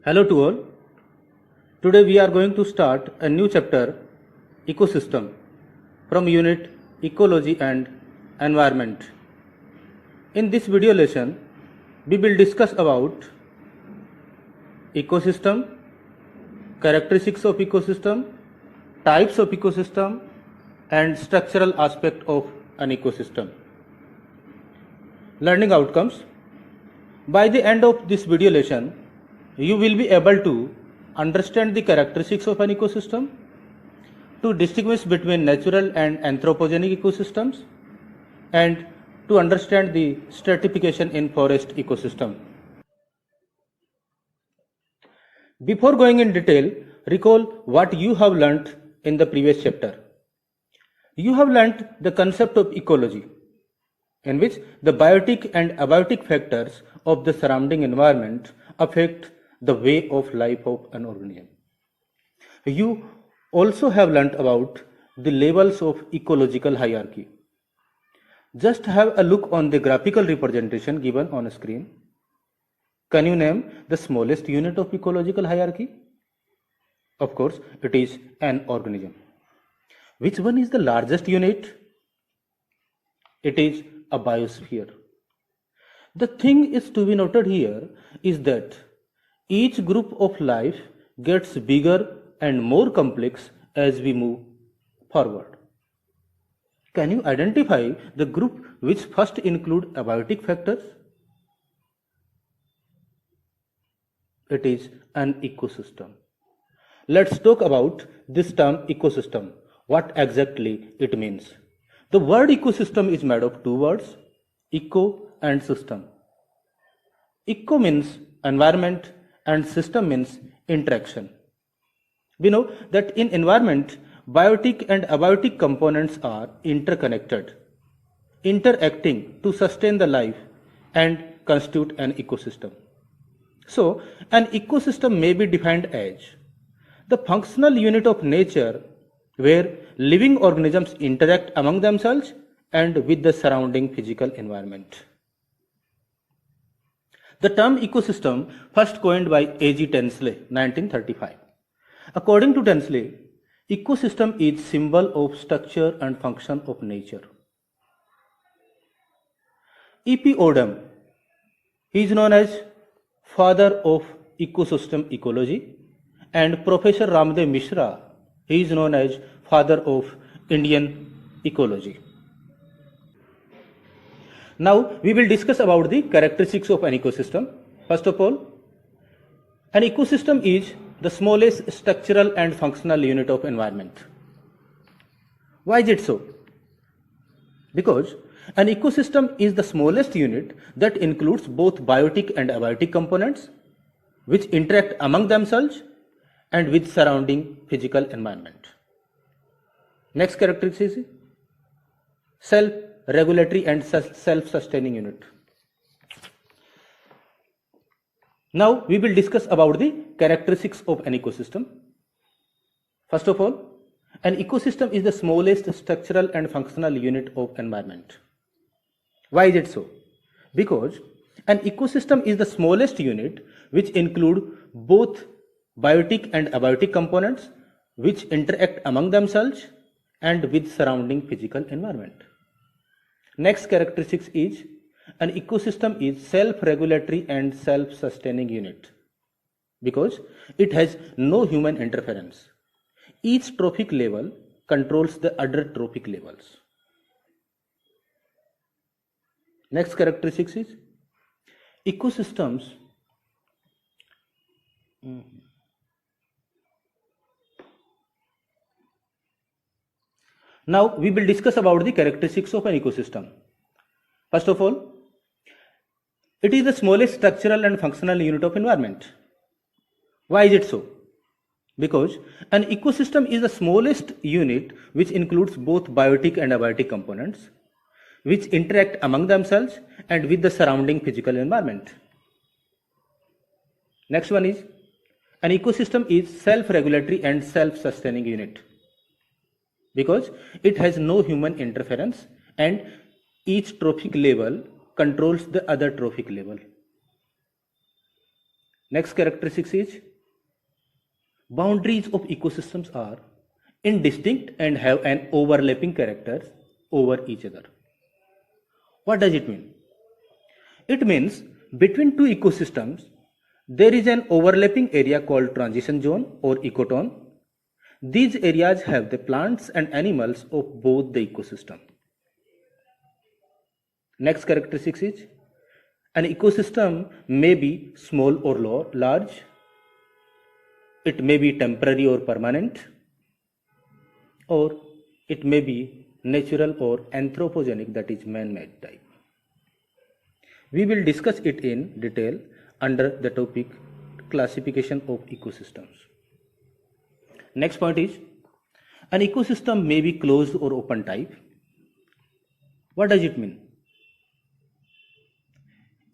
Hello to all. Today we are going to start a new chapter, Ecosystem, from unit Ecology and Environment. In this video lesson, we will discuss about ecosystem, characteristics of ecosystem, types of ecosystem, and structural aspect of an ecosystem. Learning outcomes. By the end of this video lesson, you will be able to understand the characteristics of an ecosystem, to distinguish between natural and anthropogenic ecosystems, and to understand the stratification in forest ecosystem. Before going in detail, recall what you have learnt in the previous chapter. You have learnt the concept of ecology, in which the biotic and abiotic factors of the surrounding environment affect the way of life of an organism. You also have learnt about the levels of ecological hierarchy. Just have a look on the graphical representation given on screen. Can you name the smallest unit of ecological hierarchy? Of course, it is an organism. Which one is the largest unit? It is a biosphere. The thing is to be noted here is that each group of life gets bigger and more complex as we move forward. Can you identify the group which first include abiotic factors? It is an ecosystem. Let's talk about this term ecosystem, what exactly it means. The word ecosystem is made of two words, eco and system. Eco means environment and system means interaction. We know that in environment, biotic and abiotic components are interconnected, interacting to sustain the life and constitute an ecosystem. So, an ecosystem may be defined as the functional unit of nature where living organisms interact among themselves and with the surrounding physical environment. The term ecosystem first coined by A.G. Tinsley, 1935. According to Tinsley, ecosystem is symbol of structure and function of nature. E.P. Odum, he is known as father of ecosystem ecology, and Professor Ramdev Mishra, he is known as father of Indian ecology. Now we will discuss about the characteristics of an ecosystem. First of all, an ecosystem is the smallest structural and functional unit of environment. Why is it so? Because an ecosystem is the smallest unit that includes both biotic and abiotic components which interact among themselves and with surrounding physical environment. Next characteristic is self-regulatory and self-sustaining unit. Now we will discuss about the characteristics of an ecosystem. First of all, an ecosystem is the smallest structural and functional unit of environment. Why is it so? Because an ecosystem is the smallest unit which include both biotic and abiotic components which interact among themselves and with surrounding physical environment. Next characteristics is an ecosystem is self-regulatory and self-sustaining unit because it has no human interference. Each trophic level controls the other trophic levels. Next characteristics is ecosystems Now we will discuss about the characteristics of an ecosystem. First of all, it is the smallest structural and functional unit of environment. Why is it so? Because an ecosystem is the smallest unit which includes both biotic and abiotic components which interact among themselves and with the surrounding physical environment. Next one is an ecosystem is self-regulatory and self-sustaining unit because it has no human interference and each trophic level controls the other trophic level. Next characteristics is boundaries of ecosystems are indistinct and have an overlapping characters over each other. What does it mean? It means between two ecosystems, there is an overlapping area called transition zone or ecotone. These areas have the plants and animals of both the ecosystem. Next characteristics is an ecosystem may be small or large. It may be temporary or permanent, or it may be natural or anthropogenic, that is man-made type. We will discuss it in detail under the topic classification of ecosystems. Next point is an ecosystem may be closed or open type. What does it mean?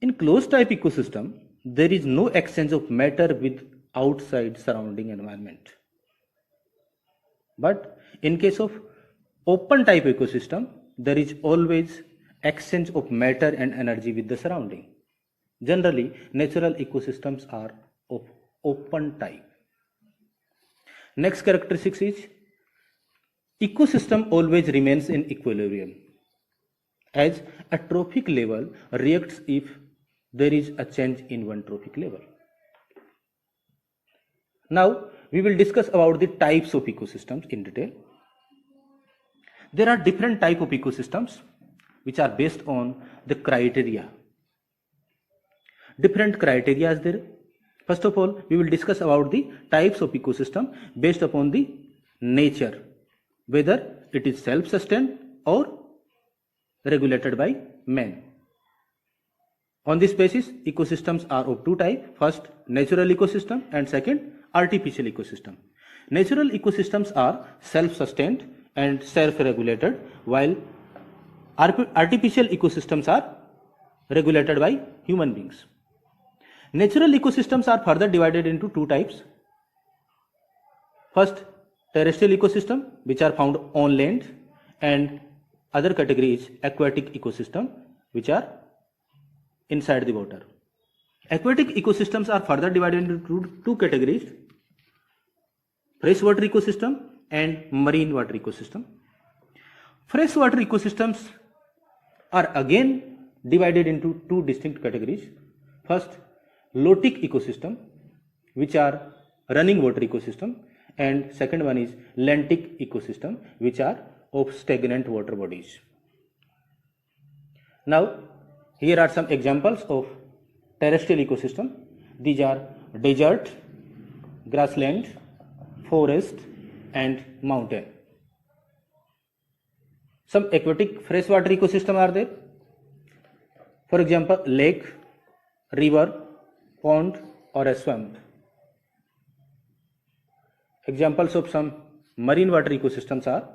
In closed type ecosystem, there is no exchange of matter with outside surrounding environment. But in case of open type ecosystem, there is always exchange of matter and energy with the surrounding. Generally, natural ecosystems are of open type. Next characteristics is ecosystem always remains in equilibrium, as a trophic level reacts if there is a change in one trophic level. Now we will discuss about the types of ecosystems in detail. There are different types of ecosystems which are based on the criteria. Different criteria is there. First of all, we will discuss about the types of ecosystem based upon the nature, whether it is self-sustained or regulated by man. On this basis, ecosystems are of two types. First, natural ecosystem, and second, artificial ecosystem. Natural ecosystems are self-sustained and self-regulated, while artificial ecosystems are regulated by human beings. Natural ecosystems are further divided into two types. First, terrestrial ecosystem, which are found on land, and other category is aquatic ecosystem, which are inside the water. Aquatic ecosystems are further divided into two categories: freshwater ecosystem and marine water ecosystem. Freshwater ecosystems are again divided into two distinct categories. First, lotic ecosystem, which are running water ecosystem, and second one is lentic ecosystem, which are of stagnant water bodies. Now, here are some examples of terrestrial ecosystem. These are desert, grassland, forest, and mountain. Some aquatic freshwater ecosystem are there. For example, lake, river, pond, or a swamp. Examples of some marine water ecosystems are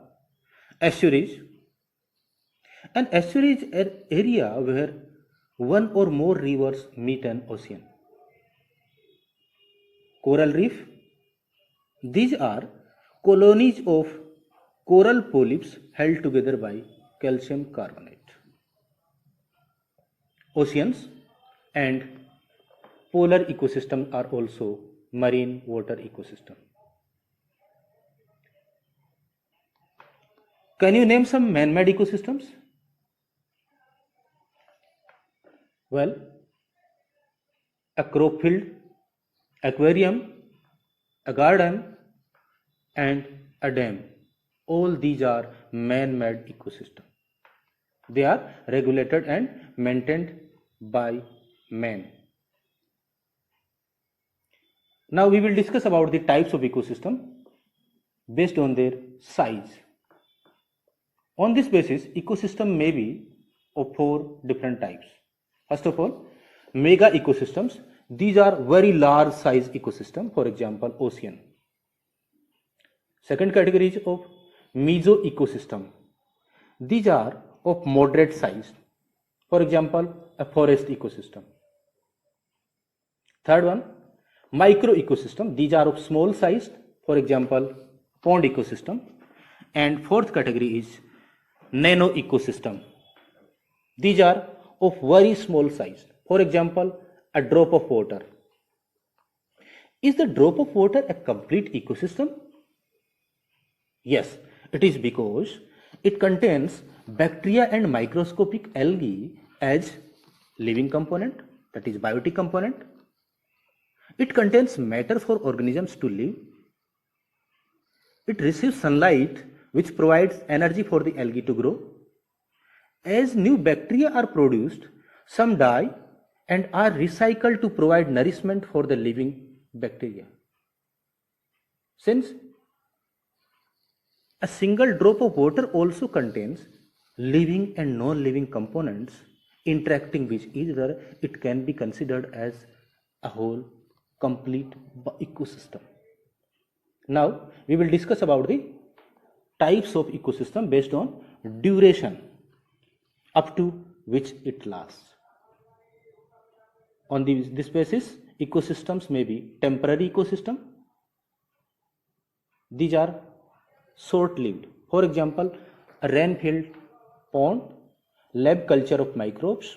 estuaries. An estuary is an area where one or more rivers meet an ocean. Coral reef. These are colonies of coral polyps held together by calcium carbonate. Oceans and polar ecosystems are also marine water ecosystem. Can you name some man-made ecosystems? Well, a crop field, aquarium, a garden, and a dam. All these are man-made ecosystems. They are regulated and maintained by man. Now we will discuss about the types of ecosystem based on their size. On this basis, ecosystem may be of four different types. First of all, mega ecosystems. These are very large size ecosystem, for example, ocean. Second category is of meso ecosystem. These are of moderate size, for example, a forest ecosystem. Third one, micro ecosystem. These are of small size, for example, pond ecosystem. And fourth category is nano ecosystem. These are of very small size, for example, a drop of water. Is the drop of water a complete ecosystem? Yes, it is because it contains bacteria and microscopic algae as living component, that is biotic component. It contains matter for organisms to live. It receives sunlight which provides energy for the algae to grow. As new bacteria are produced, some die and are recycled to provide nourishment for the living bacteria. Since a single drop of water also contains living and non-living components interacting with each other, it can be considered as a whole complete ecosystem. Now we will discuss about the types of ecosystem based on duration up to which it lasts. On this basis, ecosystems may be temporary ecosystem. These are short-lived. For example, a rain-filled pond, lab culture of microbes.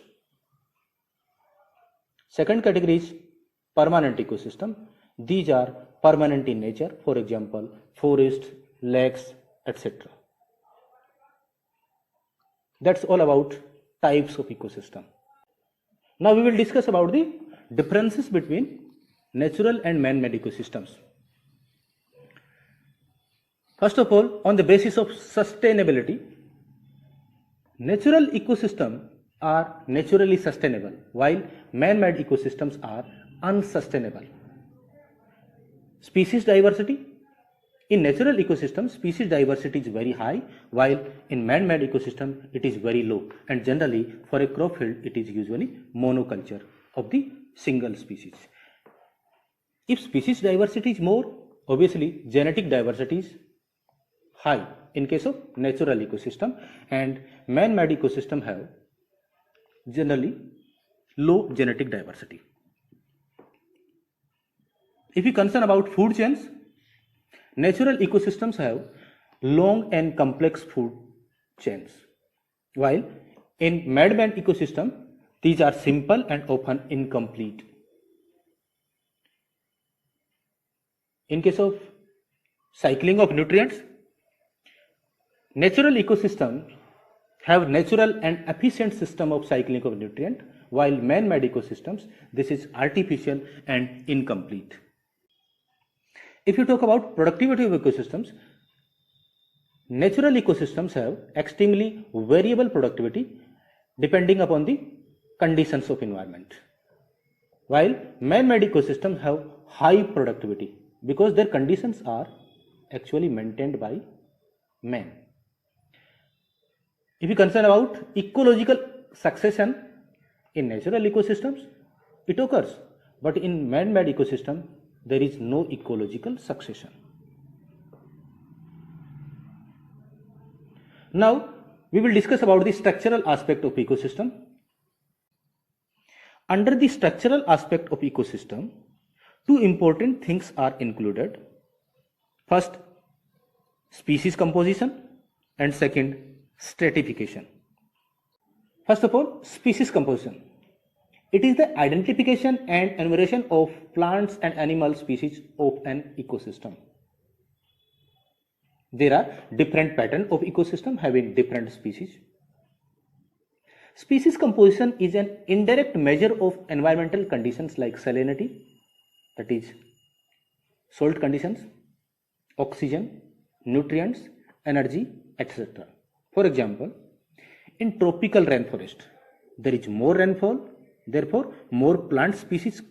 Second category is permanent ecosystem. These are permanent in nature. For example, forest, lakes, etc. That's all about types of ecosystem. Now we will discuss about the differences between natural and man-made ecosystems. First of all, on the basis of sustainability, natural ecosystems are naturally sustainable while man-made ecosystems are unsustainable. Species diversity. In natural ecosystems, species diversity is very high, while in man-made ecosystem it is very low, and generally for a crop field it is usually monoculture of the single species. If species diversity is more, obviously genetic diversity is high in case of natural ecosystem, and man-made ecosystem have generally low genetic diversity. If we concern about food chains, natural ecosystems have long and complex food chains, while in man-made ecosystem these are simple and often incomplete. In case of cycling of nutrients, natural ecosystems have natural and efficient system of cycling of nutrient, while man-made ecosystems, this is artificial and incomplete. If you talk about productivity of ecosystems, natural ecosystems have extremely variable productivity depending upon the conditions of environment, while man-made ecosystems have high productivity because their conditions are actually maintained by man. If you concern about ecological succession, in natural ecosystems it occurs, but in man-made ecosystem there is no ecological succession. Now we will discuss about the structural aspect of ecosystem. Under the structural aspect of ecosystem, two important things are included. First, species composition, and second, stratification. First of all, species composition. It is the identification and enumeration of plants and animal species of an ecosystem. There are different patterns of ecosystem having different species. Species composition is an indirect measure of environmental conditions like salinity, that is salt conditions, oxygen, nutrients, energy, etc. For example, in tropical rainforest, there is more rainfall, therefore more plant species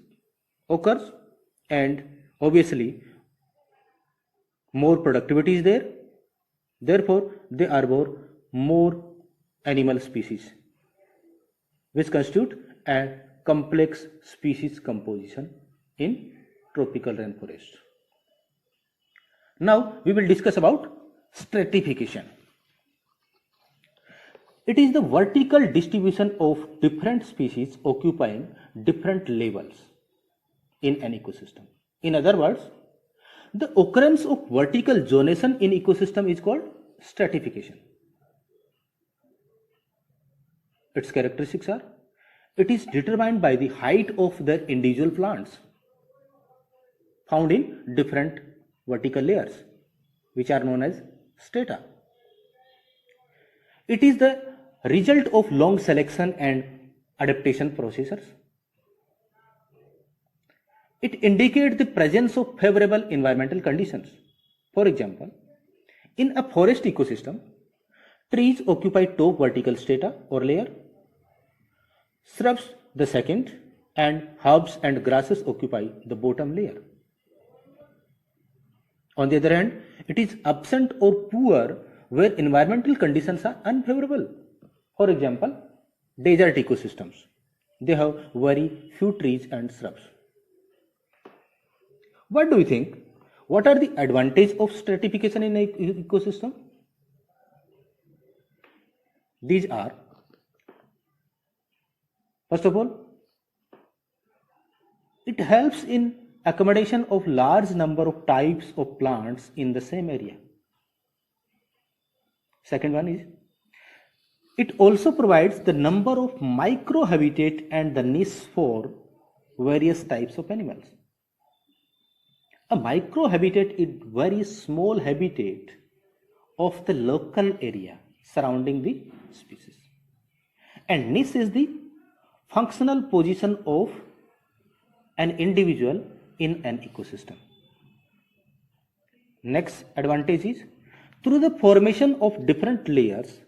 occurs, and obviously more productivity is there, therefore there are more animal species, which constitute a complex species composition in tropical rainforest. Now we will discuss about stratification. It is the vertical distribution of different species occupying different levels in an ecosystem. In other words, the occurrence of vertical zonation in ecosystem is called stratification. Its characteristics are, it is determined by the height of the individual plants. found in different vertical layers, which are known as strata. It is the result of long selection and adaptation processes. It indicates the presence of favorable environmental conditions. For example, in a forest ecosystem, trees occupy top vertical strata or layer, shrubs the second, and herbs and grasses occupy the bottom layer. On the other hand, it is absent or poor where environmental conditions are unfavorable. For example, desert ecosystems. They have very few trees and shrubs. What do you think? What are the advantages of stratification in an ecosystem? These are, first of all, it helps in accommodation of large number of types of plants in the same area. Second one is, it also provides the number of microhabitat and the niche for various types of animals. A microhabitat is very small habitat of the local area surrounding the species. And niche is the functional position of an individual in an ecosystem. Next advantage is, through the formation of different layers,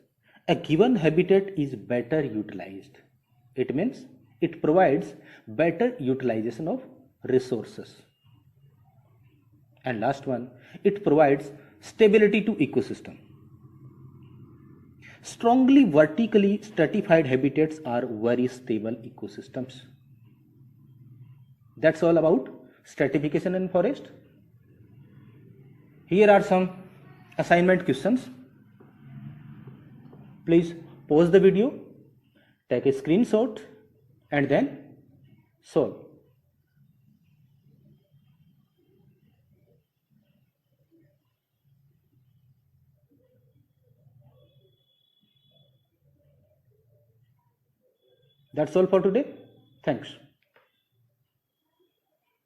a given habitat is better utilized. It means it provides better utilization of resources. And last one, it provides stability to ecosystem. Strongly vertically stratified habitats are very stable ecosystems. That's all about stratification in forest. Here are some assignment questions. Please pause the video, take a screenshot, and then solve. That's all for today. Thanks.